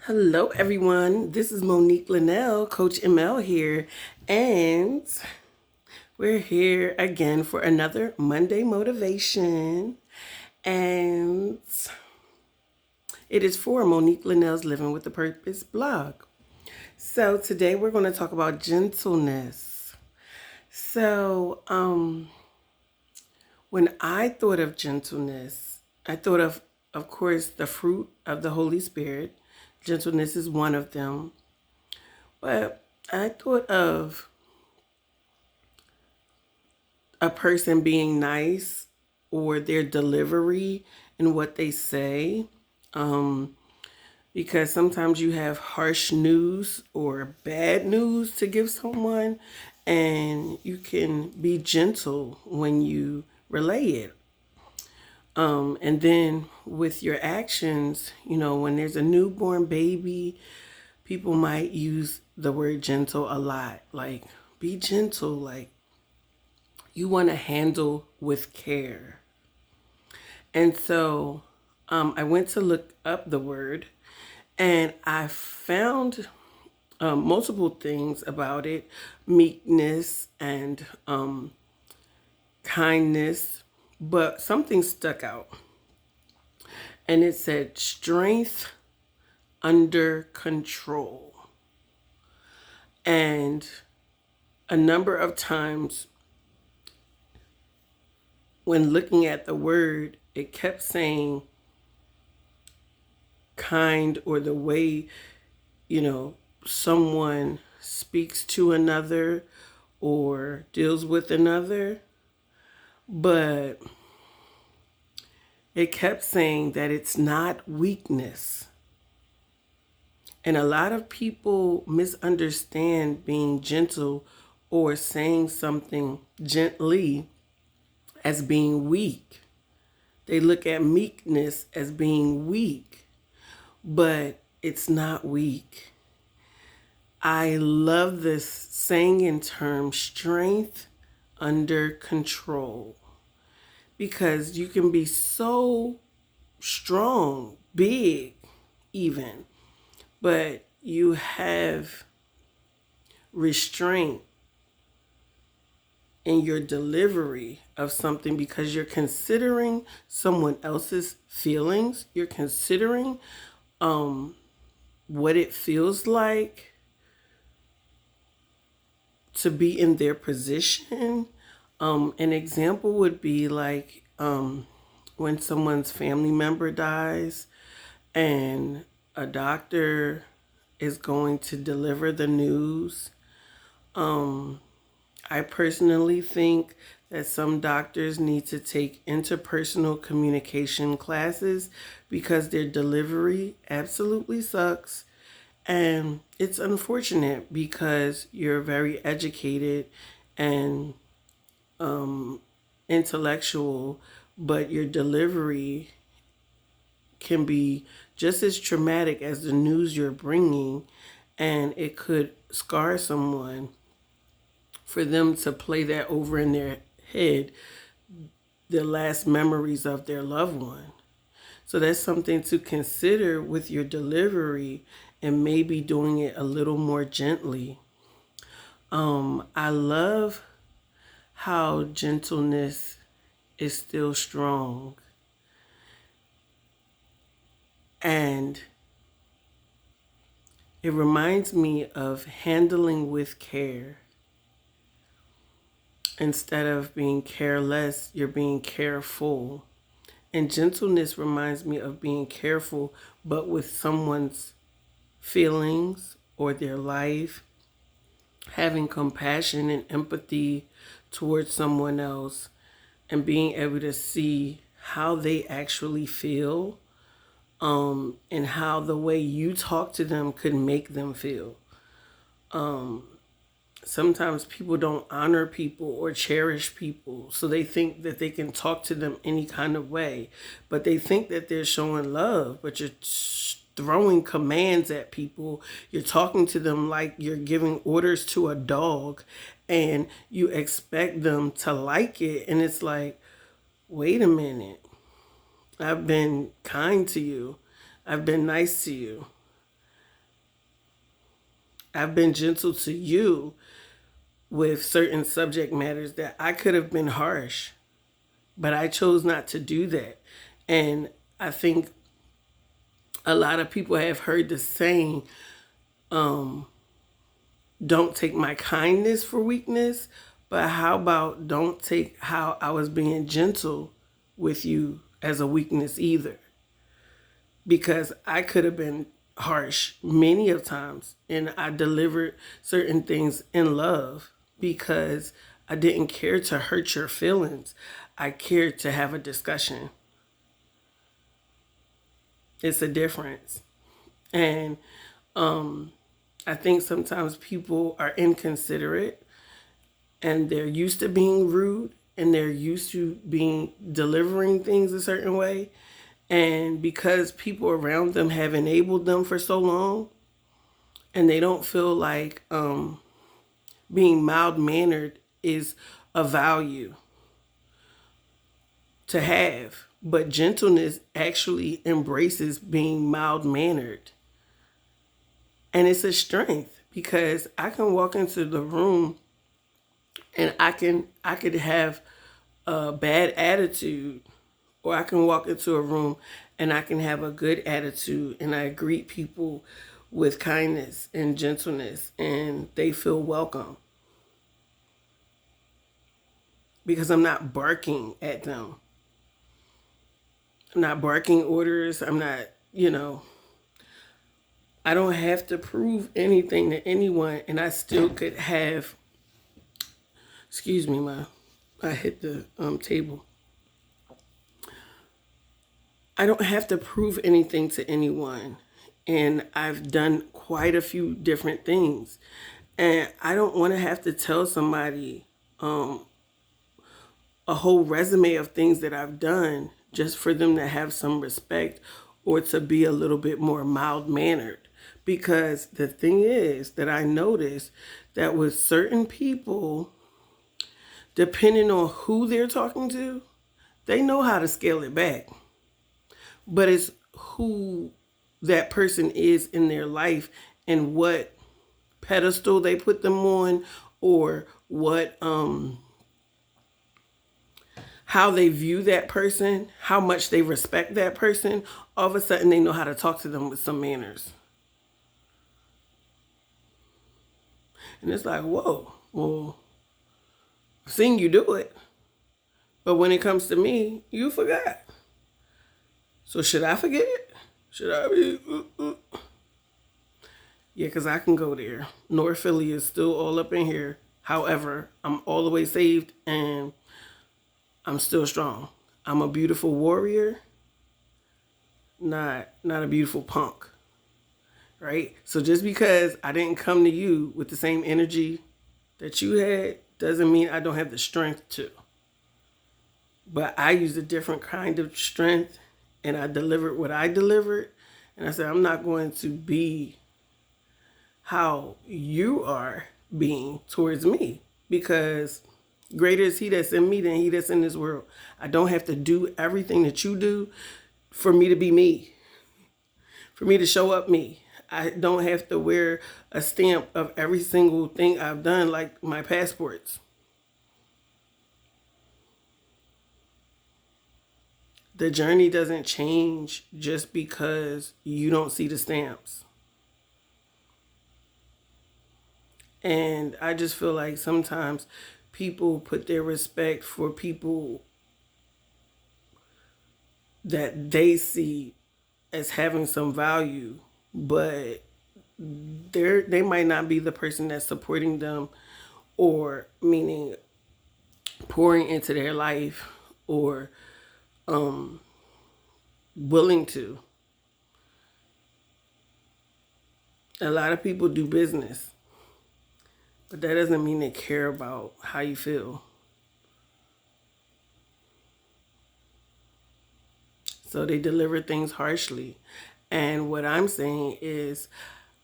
Hello, everyone. This is Monique Lynelle, Coach ML here, and we're here again for another Monday motivation. And it is for Monique Lynelle's Living with a Purpose blog. So today we're going to talk about gentleness. So, when I thought of gentleness, I thought of course, the fruit of the Holy Spirit. Gentleness is one of them. But I thought of a person being nice or their delivery and what they say. Because sometimes you have harsh news or bad news to give someone, and you can be gentle when you relay it. And then with your actions, when there's a newborn baby, people might use the word gentle a lot. Like, be gentle. Like, you want to handle with care. And so I went to look up the word and I found multiple things about it: meekness and kindness. But something stuck out. And it said strength under control. And a number of times when looking at the word, it kept saying kind, or the way, someone speaks to another or deals with another. But it kept saying that it's not weakness. And a lot of people misunderstand being gentle or saying something gently as being weak. They look at meekness as being weak, but it's not weak. I love this saying in term, strength under control, because you can be so strong, big even, but you have restraint in your delivery of something because you're considering someone else's feelings. You're considering what it feels like to be in their position. An example would be like when someone's family member dies and a doctor is going to deliver the news. I personally think that some doctors need to take interpersonal communication classes because their delivery absolutely sucks. And it's unfortunate because you're very educated and intellectual, but your delivery can be just as traumatic as the news you're bringing, and it could scar someone for them to play that over in their head, the last memories of their loved one. So that's something to consider with your delivery and maybe doing it a little more gently. I love how gentleness is still strong. And it reminds me of handling with care. Instead of being careless, you're being careful. And gentleness reminds me of being careful, but with someone's feelings or their life, having compassion and empathy towards someone else, and being able to see how they actually feel, and how the way you talk to them could make them feel. Sometimes people don't honor people or cherish people, so they think that they can talk to them any kind of way, but they think that they're showing love, but you're throwing commands at people. You're talking to them like you're giving orders to a dog, and you expect them to like it. And it's like, wait a minute. I've been kind to you. I've been nice to you. I've been gentle to you with certain subject matters that I could have been harsh, but I chose not to do that. And I think a lot of people have heard the saying, don't take my kindness for weakness, but how about don't take how I was being gentle with you as a weakness either? Because I could have been harsh many of times and I delivered certain things in love because I didn't care to hurt your feelings. I cared to have a discussion. It's a difference. And I think sometimes people are inconsiderate and they're used to being rude and they're used to being delivering things a certain way. And because people around them have enabled them for so long and they don't feel like being mild mannered is a value to have. But gentleness actually embraces being mild mannered. And it's a strength because I can walk into the room and I could have a bad attitude, or I can walk into a room and I can have a good attitude and I greet people with kindness and gentleness and they feel welcome because I'm not barking at them. I'm not barking orders. I'm not, I don't have to prove anything to anyone and I still could have, excuse me, I hit the table. I don't have to prove anything to anyone. And I've done quite a few different things. And I don't want to have to tell somebody a whole resume of things that I've done just for them to have some respect or to be a little bit more mild mannered. Because the thing is that I noticed that with certain people, depending on who they're talking to, they know how to scale it back. But it's who that person is in their life and what pedestal they put them on, or what how they view that person, how much they respect that person. All of a sudden they know how to talk to them with some manners. And it's like, whoa, well, I've seen you do it, but when it comes to me, you forgot. So should I forget? Should I be? Yeah, because I can go there. North Philly is still all up in here. However, I'm all the way saved and I'm still strong. I'm a beautiful warrior, not a beautiful punk. Right? So just because I didn't come to you with the same energy that you had doesn't mean I don't have the strength to. But I used a different kind of strength and I delivered what I delivered. And I said, I'm not going to be how you are being towards me because greater is he that's in me than he that's in this world. I don't have to do everything that you do for me to be me, for me to show up me. I don't have to wear a stamp of every single thing I've done like my passports. The journey doesn't change just because you don't see the stamps. And I just feel like sometimes people put their respect for people that they see as having some value, but they might not be the person that's supporting them, or meaning pouring into their life, or willing to. A lot of people do business, but that doesn't mean they care about how you feel. So they deliver things harshly. And what I'm saying is,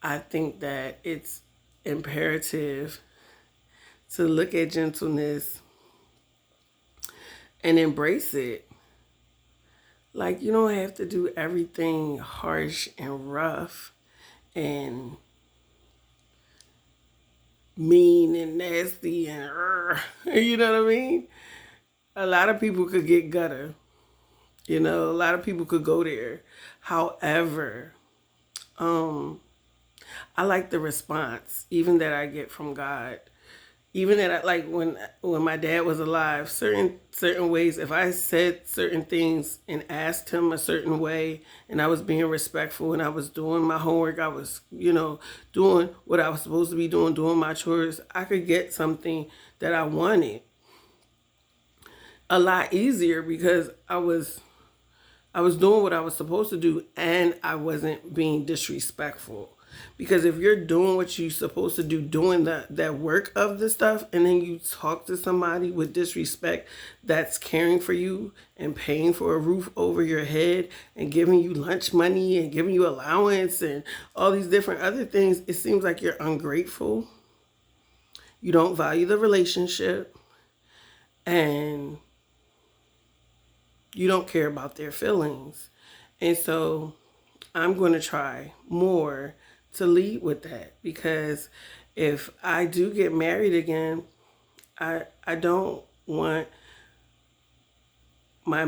I think that it's imperative to look at gentleness and embrace it. Like, you don't have to do everything harsh and rough and mean and nasty and you know what I mean? A lot of people could get gutter. You know, a lot of people could go there. However, I like the response, even that I get from God. Even that, like when my dad was alive, certain ways. If I said certain things and asked him a certain way, and I was being respectful, and I was doing my homework, I was doing what I was supposed to be doing my chores, I could get something that I wanted a lot easier because I was doing what I was supposed to do and I wasn't being disrespectful. Because if you're doing what you're supposed to do, doing that work of the stuff, and then you talk to somebody with disrespect that's caring for you and paying for a roof over your head and giving you lunch money and giving you allowance and all these different other things, it seems like you're ungrateful. You don't value the relationship and you don't care about their feelings. And so I'm going to try more to lead with that because if I do get married again, I don't want my